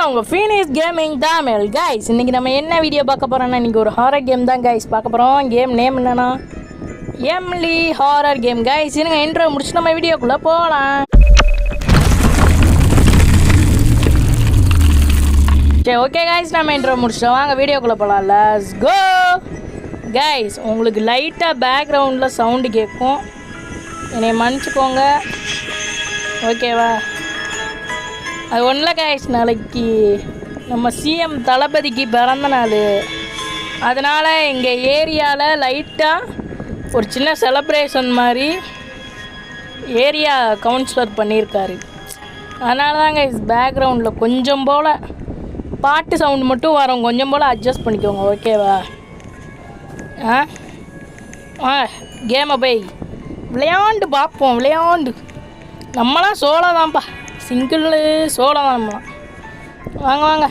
உங்கள் Phoenix gaming Tamil guys. இன்றைக்கி நம்ம என்ன வீடியோ பார்க்க போகிறோன்னா, இன்றைக்கி ஒரு ஹாரர் கேம் தான் கைஸ் பார்க்க போகிறோம். கேம் நேம் என்னன்னா எம்லி ஹாரர் கேம் கைஸ். இருங்க இன்ட்ரோ முடிச்சு நம்ம வீடியோக்குள்ளே போகலாம். சரி ஓகே கைஸ், நம்ம இன்ட்ரோ முடிச்சிட்டோம், வாங்க வீடியோக்குள்ளே போகலாம். Let's go guys. உங்களுக்கு லைட்டாக பேக்ரவுண்டில் சவுண்டு கேட்கும், என்னை மன்னிச்சுக்கோங்க ஓகேவா. அது ஒன்றில் கைஸ், நாளைக்கு நம்ம சிஎம் தளபதிக்கு பிறந்த நாள், அதனால் எங்கள் ஏரியாவில் லைட்டாக ஒரு சின்ன செலப்ரேஷன் மாதிரி ஏரியா கவுன்சிலர் பண்ணியிருக்காரு. அதனால தான் கைஸ் பேக்ரவுண்டில் கொஞ்சம் போல் பாட்டு சவுண்டு மட்டும் வரும், கொஞ்சம் போல் அட்ஜஸ்ட் பண்ணிக்கோங்க ஓகேவா. கேமை போய் விளையாண்டு பார்ப்போம். விளையாண்டு நம்மளாம் சோலோ தான்ப்பா, சிங்கிள் சோலோ தான் நம்மளாம். வாங்க வாங்க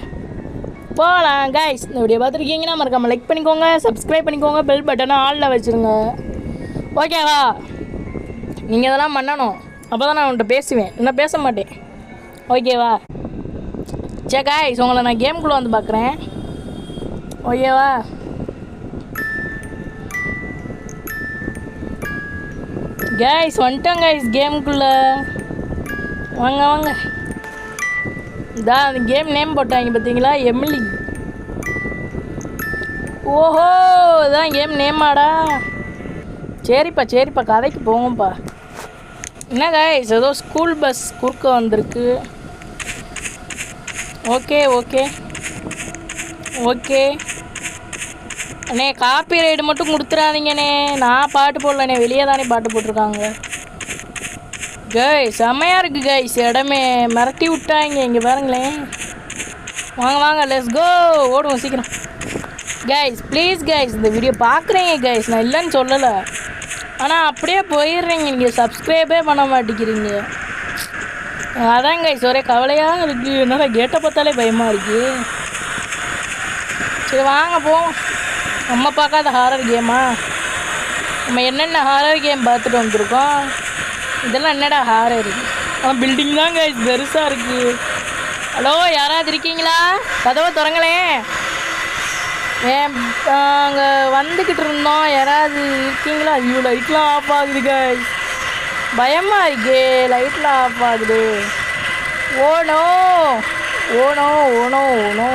போகலாம் கைஸ். இந்த வீடியோ பார்த்துருக்கீங்கன்னா மறக்காமல் லைக் பண்ணிக்கோங்க, சப்ஸ்கிரைப் பண்ணிக்கோங்க, பெல் பட்டனை ஆளில் வச்சுருங்க ஓகேவா. நீங்கள் இதெல்லாம் பண்ணணும், அப்போ தான் நான் உன்கிட்ட பேசுவேன், இன்னும் பேச மாட்டேன் ஓகேவா. சரி கைஸ், உங்களை நான் கேம்குள்ளே வந்து பார்க்குறேன் ஓகேவா. கைஸ் வந்துட்டோம் கைஸ் கேமுக்குள்ளே, வாங்க வாங்க. இதான் அந்த கேம் நேம் போட்டாங்க பார்த்தீங்களா, எம்லி. ஓஹோ இதான் கேம் நேமாடா. சரிப்பா சரிப்பா, கதைக்கு போங்கப்பா. என்ன கைஸ், ஏதோ ஸ்கூல் பஸ் குறுக்க வந்திருக்கு. ஓகே ஓகே ஓகே அண்ணே, காப்பி ரைடு மட்டும் கொடுத்துறாதீங்கண்ணே, நான் பாட்டு போடலண்ணே, வெளியே தானே பாட்டு போட்டிருக்காங்க. கைஸ் செம்மையாக இருக்குது கைஸ், இடமே மிரட்டி விட்டாங்க. இங்கே பாருங்களேன், வாங்க வாங்க லெட்ஸ் கோ, ஓடுவோம் சீக்கிரம். கைஸ் ப்ளீஸ் கைஸ், இந்த வீடியோ பார்க்குறீங்க கைஸ், நான் இல்லைன்னு சொல்லலை, ஆனால் அப்படியே போயிடுறீங்க, நீங்கள் சப்ஸ்கிரைபே பண்ண மாட்டேங்கிறீங்க. அதான் கைஸ் ஒரே கவலையாக இருக்குது, என்னால் கேட்டை பார்த்தாலே பயமாக இருக்குது. சரி வாங்க போவோம். நம்ம பார்க்காத ஹாரர் கேமா, நம்ம என்னென்ன ஹாரர் கேம் பார்த்துட்டு வந்துருக்கோம், இதெல்லாம் என்னடா ஹாரர். பில்டிங் தான் கைஸ் பெருசாக இருக்குது. ஹலோ யாராவது இருக்கீங்களா, கதவை திறங்களேன். அங்கே வந்துக்கிட்டு இருந்தோம், யாராவது இருக்கீங்களா. ஐயோ லைட்லாம் ஆஃப் ஆகுது கைஸ், பயமாக இருக்கே, லைட்லாம் ஆஃப் ஆகுது. ஓனோ ஓனோ ஓனோ ஓனோ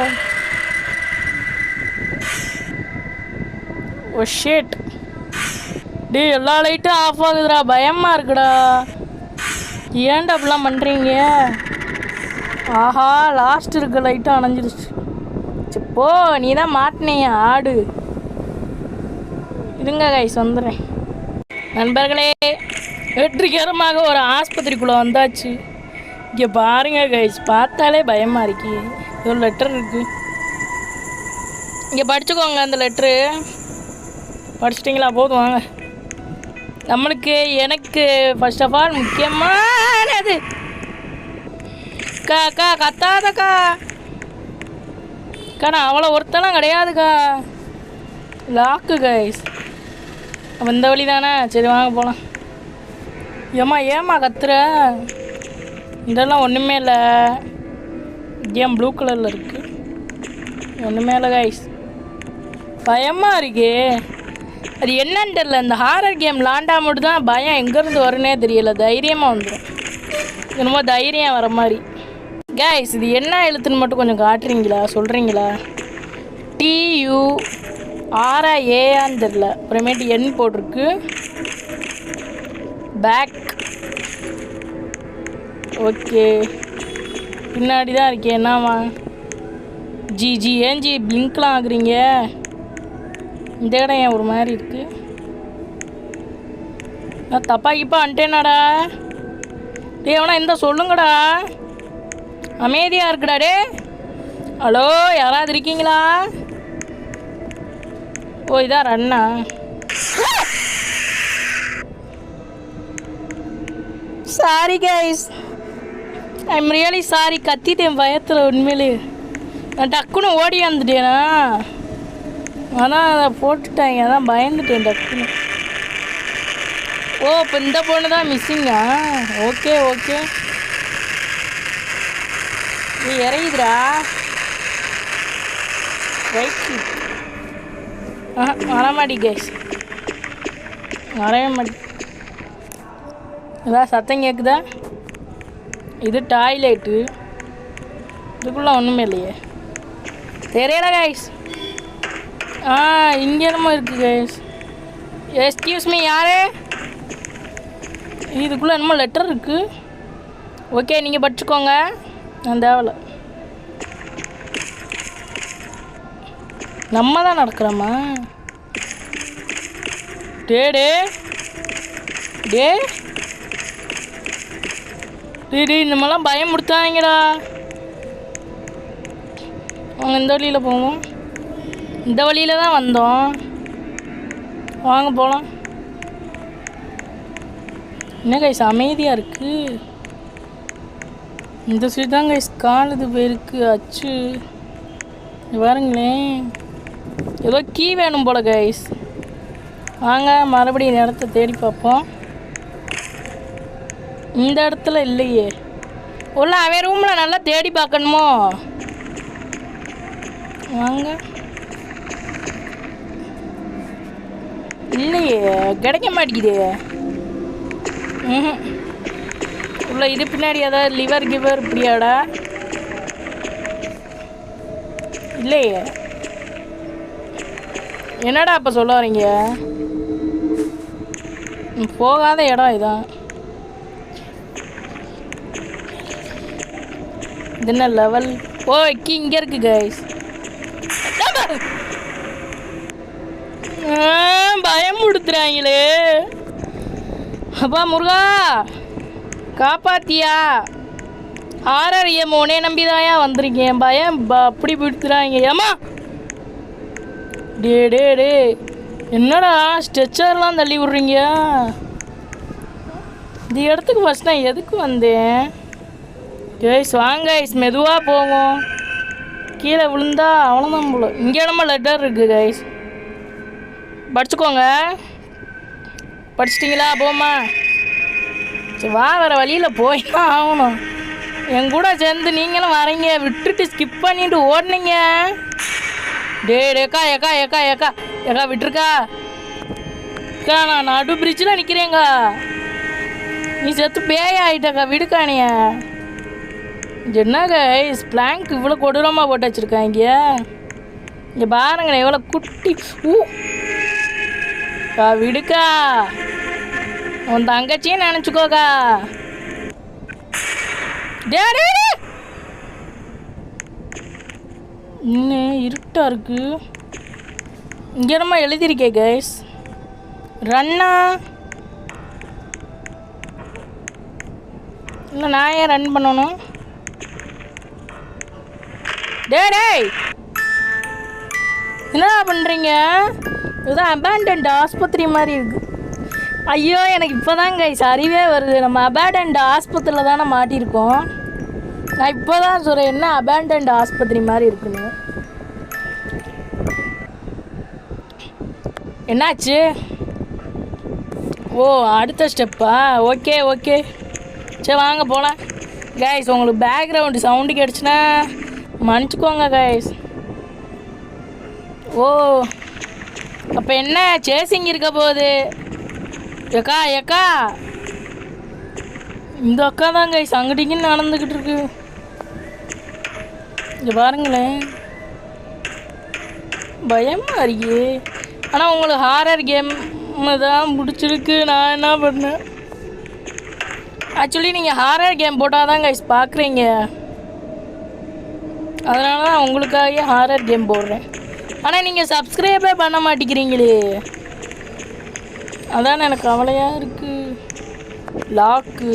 ஓ ஷிட். டே எல்லா லைட்டும் ஆஃப் ஆகுதுடா, பயமாக இருக்குடா. ஏன்டா அப்படிலாம் பண்ணுறீங்க. ஆஹா லாஸ்ட் இருக்க லைட்டும் அணைஞ்சிருச்சு. போ, நீ தான் மாட்டினீங்க ஆடு. இருங்க கைஸ் வந்துடுறேன். நண்பர்களே, வெற்றிகரமாக ஒரு ஆஸ்பத்திரிக்குள்ளே வந்தாச்சு. இங்கே பாருங்க கைஸ், பார்த்தாலே பயமாக இருக்கு. ஒரு லெட்டர் இருக்குது, இங்கே படிச்சுக்கோங்க. அந்த லெட்ரு படிச்சிட்டிங்களா, போதும் வாங்க. நம்மளுக்கு எனக்கு ஃபர்ஸ்ட் ஆஃப் ஆல் முக்கியமானது அக்கா கத்தாதக்கா நான் அவ்வளோ ஒருத்தெல்லாம் கிடையாதுக்கா. லாக்கு கைஸ், இந்த வழி தானே, சரி வாங்க போகலாம். ஏம்மா கத்துற, இதெல்லாம் ஒன்றுமே இல்லை. கேம் ப்ளூ கலரில் இருக்குது, ஒன்றுமே இல்லை கைஸ், பயமாக இருக்கே. அது என்னன்னு தெரியல, இந்த ஹாரர் கேம் விளாண்டா மட்டும் தான் பயம் எங்கேருந்து வருன்னே தெரியல, தைரியமாக வந்துடும். என்னமோ தைரியம் வர மாதிரி. கைஸ் இது என்ன எழுத்துன்னு மட்டும் கொஞ்சம் காட்டுறீங்களா, சொல்கிறீங்களா. TURAன்னு தெரில, அப்புறமேட்டு என் போட்டிருக்கு. பேக் ஓகே, பின்னாடி தான் இருக்கே. என்னவா ஜி ஏன் ஜி பிளிங்க்லாம் ஆகுறீங்க, இந்த இடம் ஏன் ஒரு மாதிரி இருக்குது. நான் தப்பாக்கிப்பா வந்துட்டேனாடா. டே எவனா இந்த சொல்லுங்கடா, அமைதியாக இருக்குடா. டே ஹலோ யாராவது இருக்கீங்களா. ஓ இதான் ரன்னா. Sorry guys, I'm really sorry, கத்திட்டேன் பயத்தில். உண்மையிலே நான் டக்குன்னு ஓடி வந்துட்டேனா, அதான் அதை போட்டுட்டாங்க, அதான் பயந்துட்டேன் டக்குன்னு. ஓ இப்போ இந்த பொண்ணு தான் மிஸ்ஸிங்கா. ஓகே ஓகே நீ இறங்குதுடா. ரைட் வரமாட்டி கேஸ், வரவே மாட்டி. ஏதாவது சத்தம் கேட்குதா? இது டாய்லெட்டு, இதுக்குள்ளே ஒன்றுமே இல்லையே. தெரியல கைஸ். இங்கே என்னமோ இருக்குது கைஸ். எஸ்கியூஸ் மீ, யாரு? இதுக்குள்ளே என்னமோ லெட்டர் இருக்குது. ஓகே, நீங்கள் படிச்சுக்கோங்க, நான் தேவையில்ல. நம்ம தான் நடக்கிறோமா? டே டே டே டே நம்மளாம் பயமுடுத்தாங்கடா. அவங்க இந்த வழியில் போவோம். இந்த வழியில் தான் வந்தோம். வாங்க போகலாம். என்ன கைஸ் அமைதியாக இருக்குது? இந்த சைடு தான் கைஸ் காலுது போயிருக்கு. அச்சு பாருங்களேன், ஏதோ கீ வேணும் போல கைஸ். வாங்க மறுபடியும் இந்த இடத்த தேடி பார்ப்போம். இந்த இடத்துல இல்லையே. உள்ள அவன் ரூமில் நல்லா தேடி பார்க்கணுமோ? வாங்க. இல்லையே, கிடைக்க மாட்டேங்குதே. உள்ள இது பின்னாடி ஏதாவது லிவர் கிவர் இப்படியாடா? இல்லையே. என்னடா அப்போ சொல்ல வரீங்க? போகாத இடம் இதான். இது என்ன லெவல்? ஓ இங்கே இருக்கு கைஸ். பயமுடுத்துறாங்களே. அப்பா முருகா காப்பாத்தியா? ஆறறிய மோனே நம்பிதாயா வந்திருக்கேன். பயம் அப்படி பிடித்துறாங்க. ஏமா டே டே டே, என்னடா ஸ்ட்ரெச்சர்லாம் தள்ளி விட்றீங்க? இந்த இடத்துக்கு ஃபஸ்ட் நான் எதுக்கு வந்தேன்? கைஸ் வாங்க கைஸ், மெதுவாக போவோம். கீழே விழுந்தா அவ்வளோதான் போல. இங்கே நம்ம லெட்டர் இருக்குது கைஸ், படிச்சுக்கோங்க. படிச்சிட்டிங்களா? போமா. சரி வா, வேறு வழியில் போய் தான் ஆகணும். என் கூட சேர்ந்து நீங்களும் வரீங்க, விட்டுட்டு ஸ்கிப் பண்ணிட்டு ஓடுனீங்க. டே ஏக்கா ஏக்கா ஏக்கா ஏக்கா ஏக்கா விட்டுருக்கா அக்கா, நான் நடு பிரிட்ஜில் நிற்கிறேங்க்கா. நீ செத்து பேய ஆகிட்டக்கா, விடுக்கானிய. என்ன கைஸ் பிளாங்க் இவ்வளோ கொடூரமாக போட்டு வச்சுருக்காங்க. இங்கே பாருங்களேன் எவ்வளோ குட்டி. கா விடுக்கா, உன் தங்கச்சியும் நினச்சிக்கோக்கா. டே இன்னும் இருட்டாக இருக்கு. இங்கே நம்ம எழுதியிருக்கே கைஸ், ரன்னா. இல்லை நான் ஏன் ரன் பண்ணணும்? டேய் என்னடா பண்ணுறீங்க? இதுதான் அபேண்டன்ட் ஆஸ்பத்திரி மாதிரி இருக்குது. ஐயோ எனக்கு இப்போ தான் கைஸ் அறிவே வருது. நம்ம அபேண்டன்ட் ஆஸ்பத்திரியில் தானே மாட்டியிருக்கோம். நான் இப்போ தான் சொல்கிறேன் என்ன அபேண்டன்ட் ஆஸ்பத்திரி மாதிரி இருக்குன்னு. என்னாச்சு? ஓ அடுத்த ஸ்டெப்பா? ஓகே ஓகே, சரி வாங்க போகலாம். கைஸ் உங்களுக்கு பேக்ரவுண்டு சவுண்டு கிடச்சுன்னா மன்னிச்சுக்கோங்க கைஸ். ஓ அப்போ என்ன சேசிங் இருக்க போகுது? ஏக்கா ஏக்கா, இந்த அக்கா தான் கைஸ் அங்கிட்டிங்கன்னு நடந்துக்கிட்டு இருக்கு. இங்கே பாருங்களேன், பயமாக இருக்கு. ஆனால் உங்களுக்கு ஹாரர் கேம் தான் பிடிச்சிருக்கு. நான் என்ன பண்ணேன்? ஆக்சுவலி நீங்கள் ஹாரர் கேம் போட்டால் தான் கைஸ் பார்க்குறீங்க. அதனால தான் உங்களுக்காகவே ஹாரர் கேம் போடுறேன். ஆனால் நீங்கள் சப்ஸ்கிரைபே பண்ண மாட்டேங்கிறீங்களே, அதான் எனக்கு கவலையாக இருக்குது. லாக்கு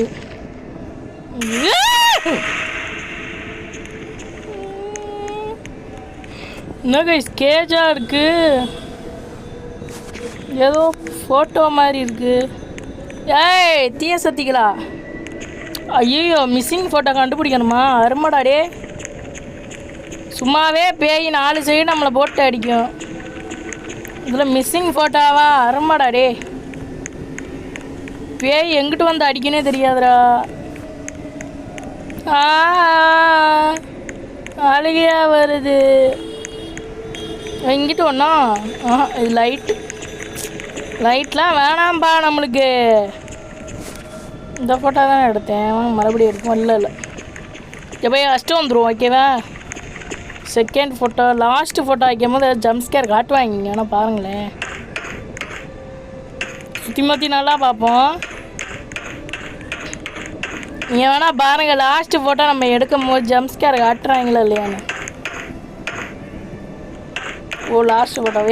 என்ன கைஸ் கேஜாக இருக்குது, ஏதோ ஃபோட்டோ மாதிரி இருக்குது. ஏய் தீய சத்திகளா? ஐயோ மிஸ்ஸிங் ஃபோட்டோ கண்டுபிடிக்கணுமா? அருமடாடே, சும்மாவே பேய் 4 சைடு நம்மளை போட்டு அடிக்கும். இதில் மிஸ்ஸிங் ஃபோட்டோவா? அருமடாடே, பேய் எங்கிட்டு வந்து அடிக்கனே தெரியாதுடா. அழுகையாக வருது. இங்கிட்ட ஒன்றா இது லைட்லாம் வேணாம்ப்பா நம்மளுக்கு. இந்த ஃபோட்டோ தான் எடுத்தேன், மறுபடியும் எடுப்போம். இல்லை எப்போ ஃபஸ்ட்டு வந்துடும். ஓகேவா, செகண்ட் ஃபோட்டோ லாஸ்ட்டு ஃபோட்டோ வைக்கும் போது ஜம்ப்ஸ்கேர் காட்டுவாங்க. ஆனால் பாருங்களேன், சுற்றி நல்லா பார்ப்போம். நீங்கள் வேணால் பாருங்கள், லாஸ்ட்டு ஃபோட்டோ நம்ம எடுக்கும் போது ஜம்ப்ஸ்கேர் காட்டுறாங்களா இல்லையான்னு. ஓ லாஸ்ட்டு ஃபோட்டோ.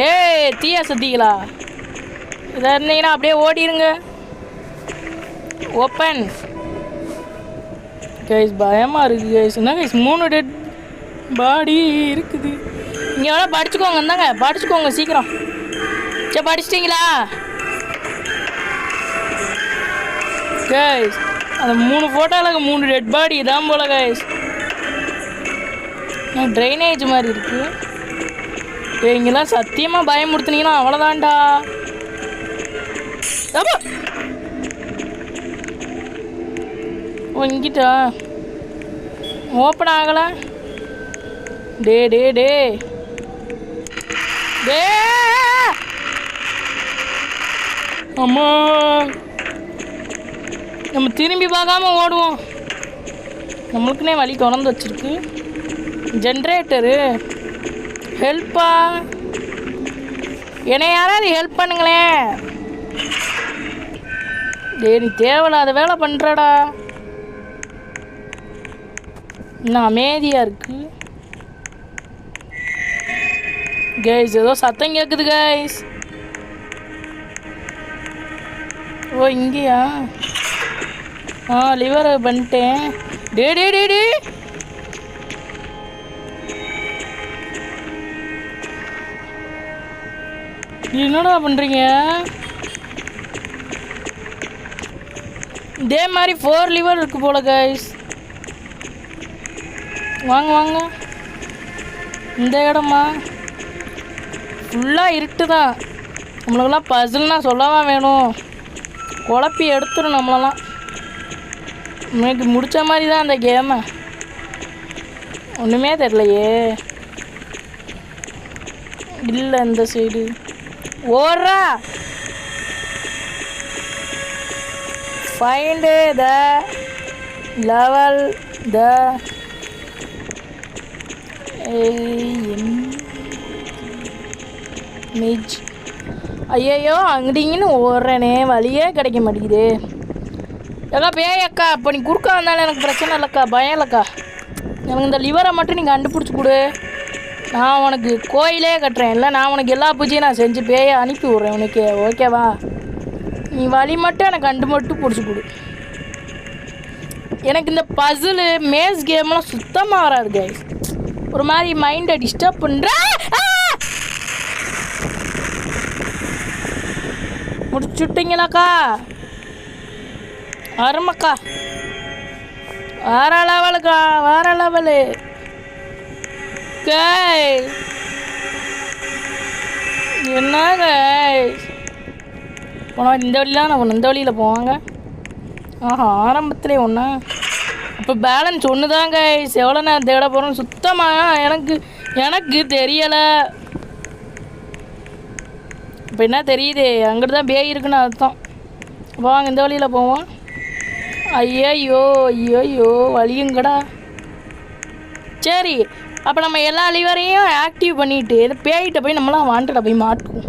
தீயா சுத்திங்களா? இதாக இருந்தீங்கன்னா அப்படியே ஓடிடுங்க. ஓப்பன் கைஸ், பயமாக இருக்குது கைஸ். என்ன கைஸ் 3 டெட் பாடி இருக்குது. இங்கே வேணால் படிச்சுக்கோங்க. இருந்தாங்க படிச்சுக்கோங்க சீக்கிரம். சரி படிச்சிட்டிங்களா கைஸ்? அந்த 3 ஃபோட்டோவில் 3 டெட் பாடி தான் போல கைஸ். ட்ரைனேஜ் மாதிரி இருக்குது. இங்கெல்லாம் சத்தியமாக பயமுறுத்துனீங்கன்னா அவ்வளோதான்டா. இங்கிட்டா ஓப்பன் ஆகலை. டே அம்மா, நம்ம திரும்பி பார்க்காம ஓடுவோம். நம்மளுக்குன்னே வழி திறந்து வச்சிருக்கு. ஜென்ரேட்டரு ஹெல்ப்பா, என்னை யாராவது ஹெல்ப் பண்ணுங்களேன். நீ தேவையில்லாத வேலை பண்ணுறடா. இன்னும் அமைதியாக இருக்கு கைஸ். ஏதோ சத்தம் கேட்குது கைஸ். ஓ இங்கேயா? லிவர் பண்ணிட்டேன். டே என்னடா பண்ணுறீங்க? இதே மாதிரி 4 லிவர் இருக்குது போல கைஸ். வாங்க இந்த இடமா ஃபுல்லாக இருட்டு தான். நம்மளுக்கெல்லாம் பசில்னா சொல்லவா வேணும், குழப்பி எடுத்துடும் நம்மளெல்லாம். எனக்கு முடித்த மாதிரி தான் அந்த கேமை. ஒன்றுமே தெரிலையே. இல்லை இந்த சைடு ஓடுறா. Find the level the maze. ஐயோ அங்கடிங்கன்னு ஓடுறேனே, வழியே கிடைக்க மாட்டேங்குது. ஏக்கா பேயக்கா, இப்போ நீ குறுக்கா வந்தாலும் எனக்கு பிரச்சனை இல்லைக்கா, பயம் இல்லைக்கா. எனக்கு இந்த லிவரை மட்டும் நீங்கள் கண்டுபிடிச்சி கொடு. நான் உனக்கு கோயிலே கட்டுறேன். இல்லை நான் உனக்கு எல்லா பூஜையும் நான் செஞ்சு பேயை அனுப்பி விட்றேன் உனக்கு. ஓகேவா? நீ வழி மட்டும் எனக்கு மட்டும் பிடிச்சி கொடு. எனக்கு இந்த பசிலு மேஸ் கேம்லாம் சுத்தமாக வராது கைஸ். ஒரு மாதிரி மைண்டை டிஸ்டர்ப் பண்ணுற. முடிச்சுட்டிங்களாக்கா? அருமக்கா, வேற லெவலுக்கா, வேற லெவலு கை. என்ன கைஸ் போனால் இந்த வழிலாம் நான் இந்த வழியில் போவாங்க. ஆரம்பத்துலேயே ஒன்றா. இப்போ பேலன்ஸ் ஒன்று தான் கைஸ். எவ்வளோ நேரம் தேட போகிறோன்னு சுத்தமாக எனக்கு தெரியலை. இப்போ என்ன தெரியுது, அங்கிட்டு தான் பேய் இருக்குன்னு அர்த்தம். வாங்க இந்த வழியில் போவோம். ஐயோ வழியுங்கடா. சரி, அப்போ நம்ம எல்லா லிவரையும் ஆக்டிவ் பண்ணிவிட்டு பேய்கிட்ட போய் நம்மளாம் வாண்டடை போய் மாட்டுவோம்.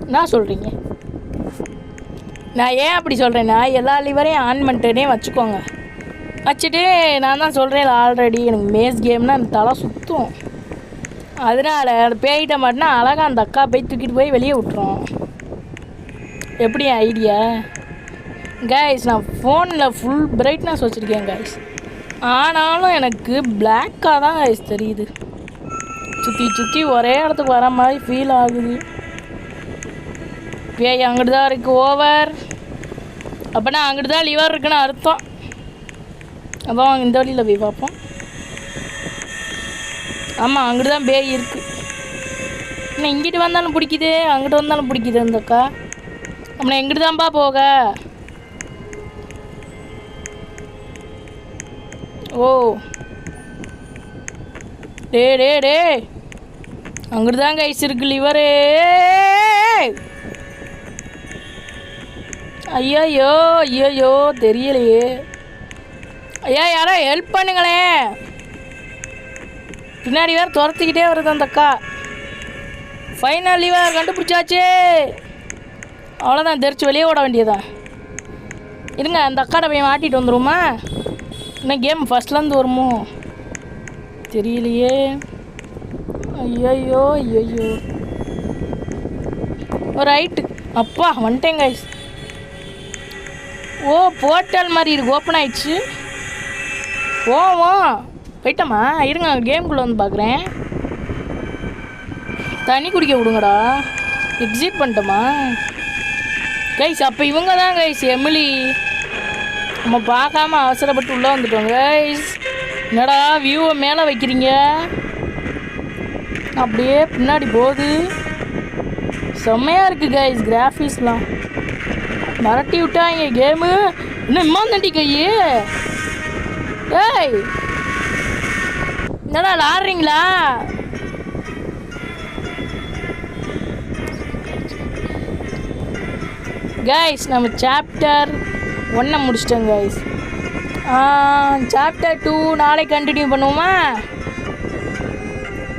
என்ன சொல்கிறீங்க? நான் ஏன் அப்படி சொல்கிறேன்னா, எல்லா லிவரையும் ஆன் பண்ணிட்டேனே வச்சுக்கோங்க. வச்சுட்டு நான் தான் சொல்கிறேன் ஆல்ரெடி, எனக்கு மேஸ் கேம்னால் அந்த தலை சுற்றும். அதனால் அந்த பேய்கிட்ட மாட்டினா அழகாக அந்த அக்கா போய் தூக்கிட்டு போய் வெளியே விட்டுரும். எப்படி ஐடியா கைஸ்? நான் ஃபோனில் ஃபுல் பிரைட்னஸ் வச்சுருக்கேன் கைஸ். ஆனாலும் எனக்கு பிளாக்காக தான் கைஸ் தெரியுது. சுற்றி ஒரே இடத்துக்கு வர மாதிரி ஃபீல் ஆகுது. பேய் அங்கிட்டு தான் இருக்குது. ஓவர். அப்போனா அங்கிட்டு தான் லிவர் இருக்குன்னு அர்த்தம். அப்போ இந்த வழியில் போய் பார்ப்போம். ஆமாம், அங்கிட்டு தான் பேய் இருக்குது. இன்னும் இங்கிட்டு வந்தாலும் பிடிக்குது, அங்கிட்டு வந்தாலும் பிடிக்குது அந்தக்கா. நம்மளை எங்கிட்டு தான்ப்பா போக? ஓ டே அங்கிட்டு தான் கைஸ் இருக்கு லிவரே. ஐயோ தெரியலையே. ஐயா யாரோ ஹெல்ப் பண்ணுங்களேன். பின்னாடி வேறு துரத்திக்கிட்டே வருது அந்த அக்கா. ஃபைனல் லிவர் கண்டுபிடிச்சாச்சு. அவ்வளோதான், தெரிச்சு வெளியே ஓட வேண்டியதான். இருங்க அந்த அக்காட போய் மாட்டிட்டு வந்துடுமா? இன்னும் கேம் ஃபஸ்ட்லேருந்து வருமோ தெரியலையே. ஐயோ ரைட்டு. அப்பா வந்துட்டேன் கைஸ். ஓ போர்ட்டல் மாதிரி இருக்கு, ஓப்பன் ஆயிடுச்சு. போயிட்டோமா? இருங்க கேம்குள்ளே வந்து பார்க்குறேன். தண்ணி குடிக்க விடுங்கடா. எக்ஸிட் பண்ணிட்டோமா கைஸ்? அப்போ இவங்க தான் கைஸ் எமிலி. நம்ம பார்க்காம அவசரப்பட்டு உள்ளே வந்துட்டோம் கைஸ். என்னடா வியூவை மேலே வைக்கிறீங்க? அப்படியே பின்னாடி போகுது. செம்மையாக இருக்குது கைஸ் கிராஃபிக்ஸ்லாம். மிரட்டி விட்டாங்க கேமு. இன்னும் இம்மாந்தண்டி கையே. ஏய் என்னடா விளாட்றீங்களா? கைஸ் நம்ம சாப்டர் 1 முடிச்சிட்டோம் கைஸ். சாப்டர் 2 நாளை கண்டினியூ பண்ணுவோமா?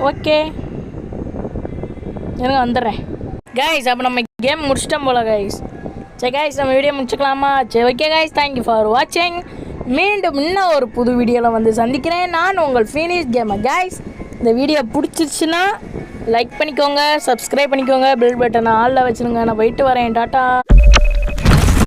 ஓகே எனக்கு வந்துடுறேன் கைஸ். அப்போ நம்ம கேம் முடிச்சிட்டோம் போல கைஸ். சரி கைஸ் நம்ம வீடியோ முடிச்சுக்கலாமா? சரி ஓகே கைஸ், தேங்க்யூ ஃபார் வாட்சிங். மீண்டும் இன்னும் ஒரு புது வீடியோவில் வந்து சந்திக்கிறேன். நான் உங்கள் ஃபினிஷ் கேமர் கைஸ். இந்த வீடியோ பிடிச்சிருச்சுன்னா லைக் பண்ணிக்கோங்க, சப்ஸ்கிரைப் பண்ணிக்கோங்க, பெல் பட்டனை ஆளில் வச்சுருங்க. நான் போயிட்டு வரேன். டாட்டா.